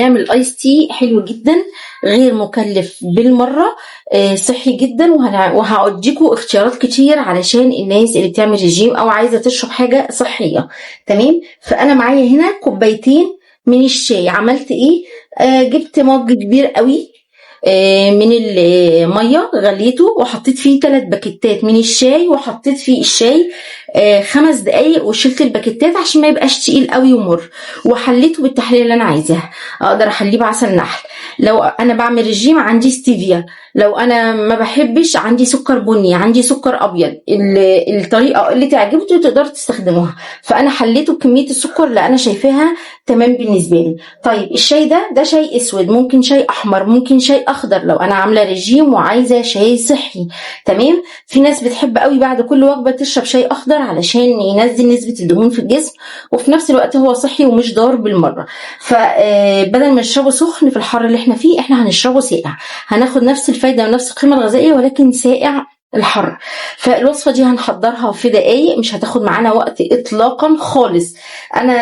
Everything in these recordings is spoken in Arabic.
نعمل ايس تي حلو جدا، غير مكلف بالمره، صحي جدا. وهاديكوا اختيارات كتير علشان الناس اللي بتعمل ريجيم او عايزه تشرب حاجه صحيه. تمام. فانا معايا هنا كوبايتين من الشاي. عملت ايه؟ جبت مج كبير قوي من الميه، غليته وحطيت فيه 3 باكيتات من الشاي، وحطيت فيه الشاي 5 دقايق، وشلت الباكيتات عشان ما يبقاش تقيل قوي ومر، وحليته بالتحليه اللي انا عايزاها. اقدر احليه بعسل نحل. لو انا بعمل رجيم عندي ستيفيا، لو انا ما بحبش عندي سكر بني، عندي سكر ابيض. الطريقه اللي تعجبكم تقدروا تستخدموها. فانا حليته بكميه السكر اللي انا شايفاها تمام بالنسبه لي. طيب الشاي ده شاي اسود، ممكن شاي احمر، ممكن شاي اخضر لو انا عامله ريجيم وعايزه شاي صحي. تمام. في ناس بتحب قوي بعد كل وجبه تشرب شاي اخضر علشان ينزل نسبه الدهون في الجسم، وفي نفس الوقت هو صحي ومش ضار بالمره. فبدل ما نشربه سخن في الحر اللي احنا فيه، احنا هنشربه ساقع، هناخد نفس الفايده ونفس القيمه الغذائيه ولكن ساقع الحر. فالوصفه دي هنحضرها في دقايق، مش هتاخد معانا وقت اطلاقا خالص. انا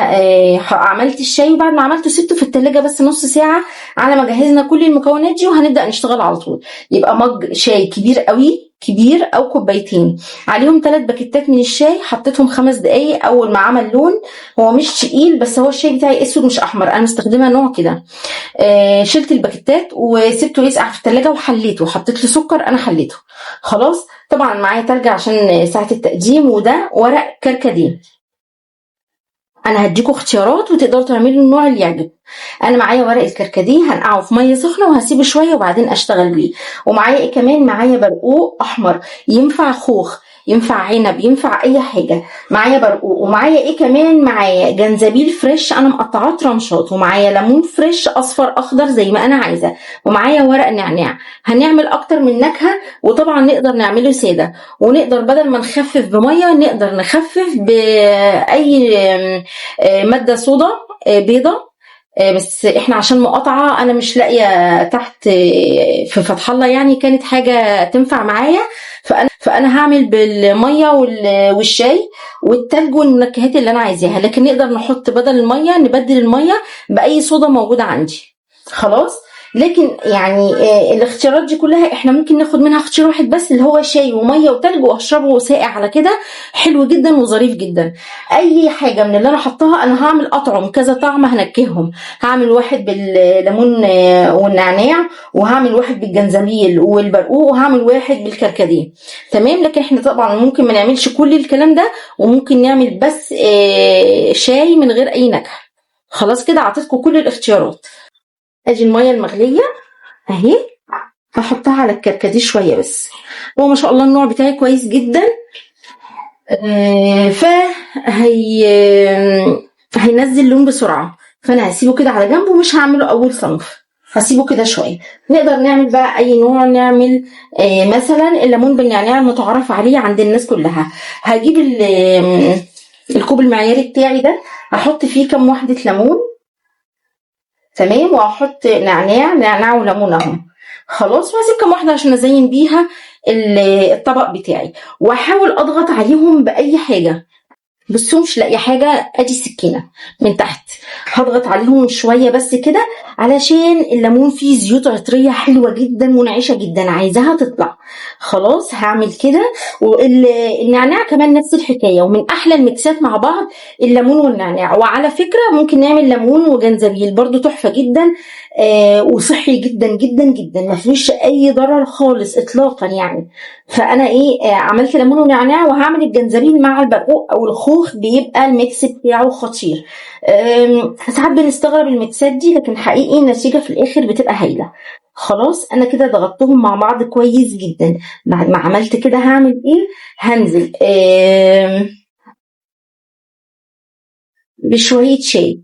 عملت الشاي، وبعد ما عملته سبته في التلاجة بس نص ساعه على ما جهزنا كل المكونات دي، وهنبدا نشتغل على طول. يبقى مج شاي كبير قوي، كبير او كوبايتين، عليهم 3 باكيتات من الشاي، حطيتهم 5 دقايق. اول ما عمل لون، هو مش تقيل بس هو الشاي بتاعي اسود مش احمر، انا مستخدمه نوع كده. شلت الباكيتات وسبته يسقع في التلاجة، وحليته وحطيت له سكر، انا حليته خلاص. طبعا معايا تلج عشان ساعه التقديم، وده ورق كركديه. انا هديكوا اختيارات وتقدروا تعملوا النوع اللي يعجبكم. انا معايا ورق الكركديه، هنقعه في ميه سخنه وهسيبه شويه وبعدين اشتغل بيه. ومعايا ايه كمان؟ معايا برقوق احمر، ينفع خوخ، ينفع عنب، ينفع اي حاجه. معايا برقوق. ومعايا ايه كمان؟ معايا جنزبيل فريش انا مقطعاه ترانشات، ومعايا ليمون فريش اصفر اخضر زي ما انا عايزه، ومعايا ورق نعناع. هنعمل اكتر من نكهه، وطبعا نقدر نعمله ساده، ونقدر بدل ما نخفف بميه نقدر نخفف باي ماده صودا بيضه. بس احنا عشان مقاطعه انا مش لاقيه تحت في فتح الله يعني كانت حاجه تنفع معايا. فانا هعمل بالميه والشاي والتلج والمنكهات اللي انا عايزاها، لكن نقدر نحط بدل الميه، نبدل الميه باي صودا موجوده عندي خلاص. لكن يعني الاختيارات دي كلها احنا ممكن ناخد منها اختيار واحد بس، اللي هو شاي وميه وتلج، واشربه ساقع على كده، حلو جدا وظريف جدا. اي حاجه من اللي انا حطاها انا هعمل اطعم كذا طعم هنكههم. هعمل واحد بالليمون والنعناع، وهعمل واحد بالجنزبيل والبرقوق، وهعمل واحد بالكركديه. تمام. لكن احنا طبعا ممكن ما نعملش كل الكلام ده، وممكن نعمل بس شاي من غير اي نكهه. خلاص كده اعطيتكم كل الاختيارات. ادي الميه المغليه اهي، هحطها على الكركديه شويه بس. هو ما شاء الله النوع بتاعي كويس جدا. هينزل لون بسرعه، فانا هسيبه كده على جنب ومش هعمله اول صنف، هسيبه كده شويه. نقدر نعمل بقى اي نوع. نعمل مثلا الليمون بالنعناع المتعارف عليه عند الناس كلها. هجيب الكوب المعياري بتاعي ده، هحط فيه كام واحده ليمون. تمام. وهحط نعناع وليمون اهو خلاص، وهسيب كام واحده عشان ازين بيها الطبق بتاعي. واحاول اضغط عليهم باي حاجه. بصوا مش لاقيه حاجه، ادي السكينه من تحت، هضغط عليهم شويه بس كده، علشان الليمون فيه زيوت عطريه حلوه جدا منعشه جدا، عايزاها تطلع. خلاص هعمل كده. والنعناع كمان نفس الحكايه، ومن احلى الميكسات مع بعض الليمون والنعناع. وعلى فكره ممكن نعمل ليمون وجنزبيل برضو تحفه جدا، وصحي جدا جدا جدا، ما فيهوش اي ضرر خالص اطلاقا يعني. فانا عملت ليمون ونعناع، وهعمل الجنزبيل مع البرقوق او الخوخ، بيبقى الميكس بتاعه خطير. ساعات بنستغرب الميكسات دي، لكن حقيقي النتيجه في الاخر بتبقى هايله. خلاص انا كده ضغطتهم مع بعض كويس جدا. بعد ما عملت كده هعمل هنزل بشويه شاي.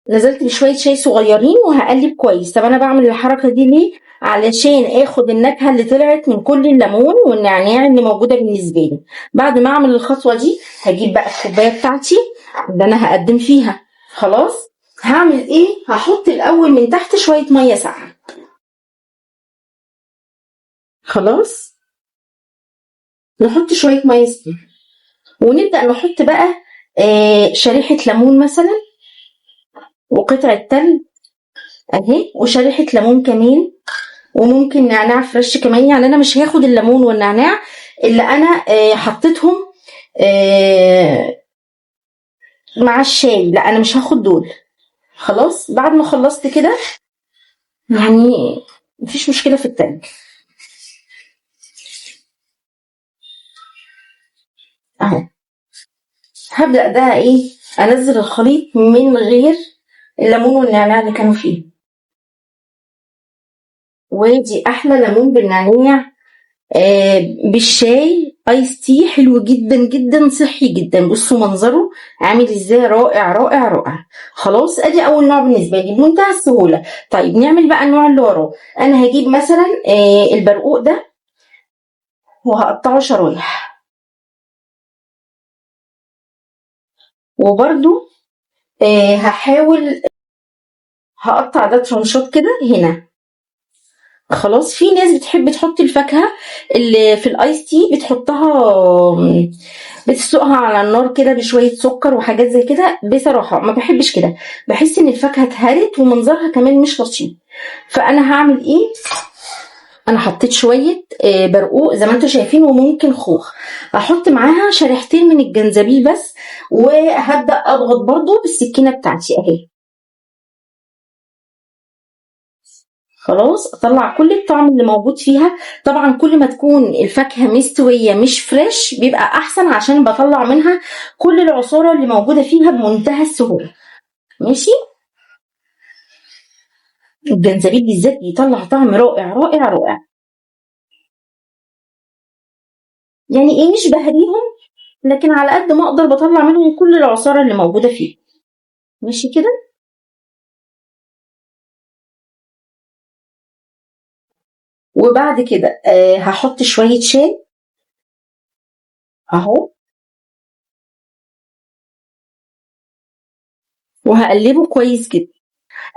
نزلت بشويه شاي صغيرين وهقلب كويس. طب انا بعمل الحركه دي ليه؟ علشان اخد النكهه اللي طلعت من كل الليمون والنعناع اللي موجوده بالنسبه لي. بعد ما اعمل الخطوه دي هجيب بقى الكوبايه بتاعتي اللي انا هقدم فيها. خلاص هعمل هحط الاول من تحت شويه ميه ساقعه. خلاص نحط شويه ميه ساقعه، ونبدا نحط بقى شريحه ليمون مثلا، وقطعه تلج، اهي، وشريحة ليمون كمان، وممكن نعناع فريش كمان. يعني انا مش هاخد الليمون والنعناع اللي انا حطيتهم مع الشاي، لا انا مش هاخد دول. خلاص بعد ما خلصت كده يعني مفيش مشكلة في التلج اهو. هبدأ بقى ايه، انزل الخليط من غير الليمون والنعناع اللي كانوا فيه. ودي احلى ليمون بالنعناع بالشاي ايس تي، حلو جدا جدا، صحي جدا. بصوا منظره عامل ازاي، رائع رائع رائع. خلاص ادي اول نوع بالنسبه لي بمنتهى السهوله. طيب نعمل بقى النوع اللي وراه. انا هجيب مثلا البرقوق ده وهقطعه شرايح، وبرده هحاول هقطع ده ترانشات كده هنا. خلاص في ناس بتحب تحط الفاكهة اللي في الايس تي، بتسلقها على النار كده بشوية سكر وحاجات زي كده. بصراحة ما بحبش كده، بحس ان الفاكهة اتهرت ومنظرها كمان مش لطيف. فانا هعمل ايه، انا حطيت شوية برقوق زي ما انتم شايفين، وممكن خوخ. هحط معاها شريحتين من الجنزبيل بس، وهبدأ اضغط برضو بالسكينة بتاعتي اهي. خلاص اطلع كل الطعم اللي موجود فيها. طبعا كل ما تكون الفاكهه مستويه مش فريش بيبقى احسن، عشان بطلع منها كل العصاره اللي موجوده فيها بمنتهى السهوله. ماشي. الجنزبيل بالذات بيطلع طعم رائع رائع رائع. يعني ايه، مش بهريهم، لكن على قد ما اقدر بطلع منهم كل العصاره اللي موجوده فيه. ماشي كده. وبعد كده هحط شويه شاي اهو، وهقلبه كويس جدا.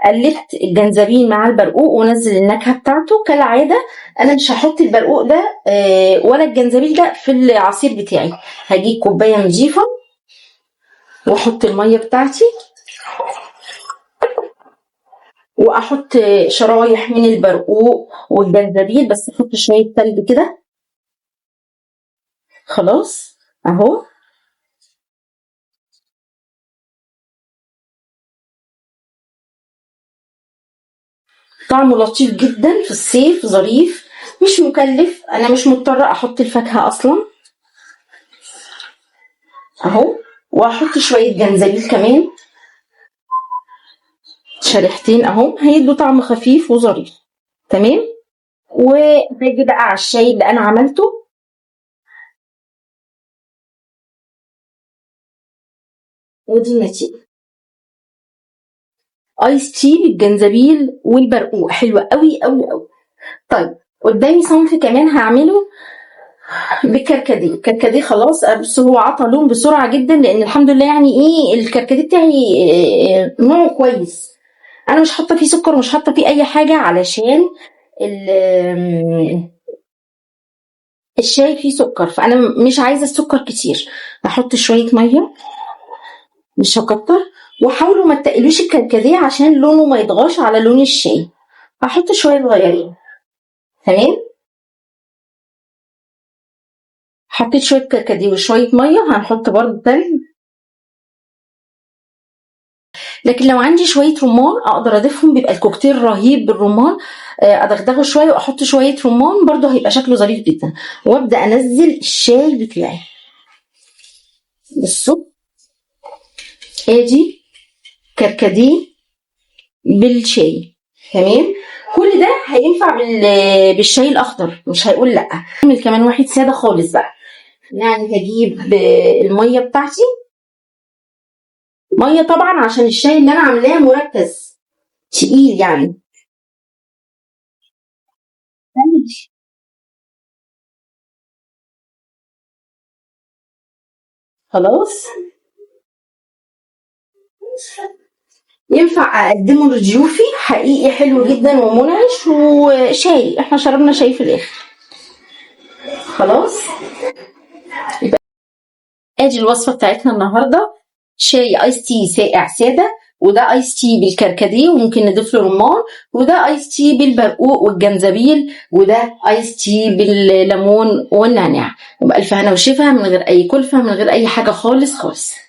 قلبت الجنزبيل مع البرقوق ونزل النكهه بتاعته كالعاده. انا مش هحط البرقوق ده ولا الجنزبيل ده في العصير بتاعي. هجيب كوبايه نظيفه واحط الميه بتاعتي، واحط شرايح من البرقوق والجنزبيل، بس احط شويه تلج كده. خلاص اهو. طعمه لطيف جدا في الصيف، ظريف، مش مكلف. انا مش مضطره احط الفاكهه اصلا اهو. واحط شويه جنزبيل كمان، شريحتين اهو، هيدوا طعم خفيف وظريف. تمام. وهاجي بقى على الشاي اللي انا عملته. ودي النتيجه، ايس تي بالجنزبيل والبرقوق، حلوه قوي قوي قوي. طيب قدامي صنف كمان هعمله بالكركديه. الكركديه خلاص، بس هو عطى لون بسرعه جدا، لان الحمد لله يعني ايه الكركديه بتاعي نوعه كويس. انا مش حاطه فيه سكر ومش حاطه فيه اي حاجه، علشان الشاي فيه سكر، فانا مش عايزه السكر كتير. هحط شويه ميه، مش هكتر. وحاولوا ما تقلوش الكركديه عشان لونه ما يطغاش على لون الشاي. هحط شويه صغيرين. تمام. حطيت شويه كركديه وشويه ميه، هنحط برضو تلج. لكن لو عندي شويه رمان اقدر اضيفهم، بيبقى الكوكتيل رهيب بالرمان. ادغدغه شويه واحط شويه رمان، برضو هيبقى شكله ظريف جدا. وابدا انزل الشاي بتاعي. بصوا ادي كركديه بالشاي. تمام. كل ده هينفع بالشاي الاخضر، مش هيقول لا. اعمل كمان واحد ساده خالص بقى. يعني هجيب الميه بتاعتي، ميه طبعا عشان الشاي اللي انا عاملاه مركز تقيل يعني. خلاص ينفع اقدمه لضيوفي، حقيقي حلو جدا ومنعش، وشاي احنا شربنا شاي في الاخر. خلاص يبقى ادي الوصفه بتاعتنا النهارده، شاي ايس تي ساقع ساده وده ايس تي بالكركديه وممكن نضيف له رمان، وده ايس تي بالبرقوق والجنزبيل، وده ايس تي بالليمون والنعناع. يبقى الف هنا وشفا من غير اي كلفه، من غير اي حاجه خالص خالص.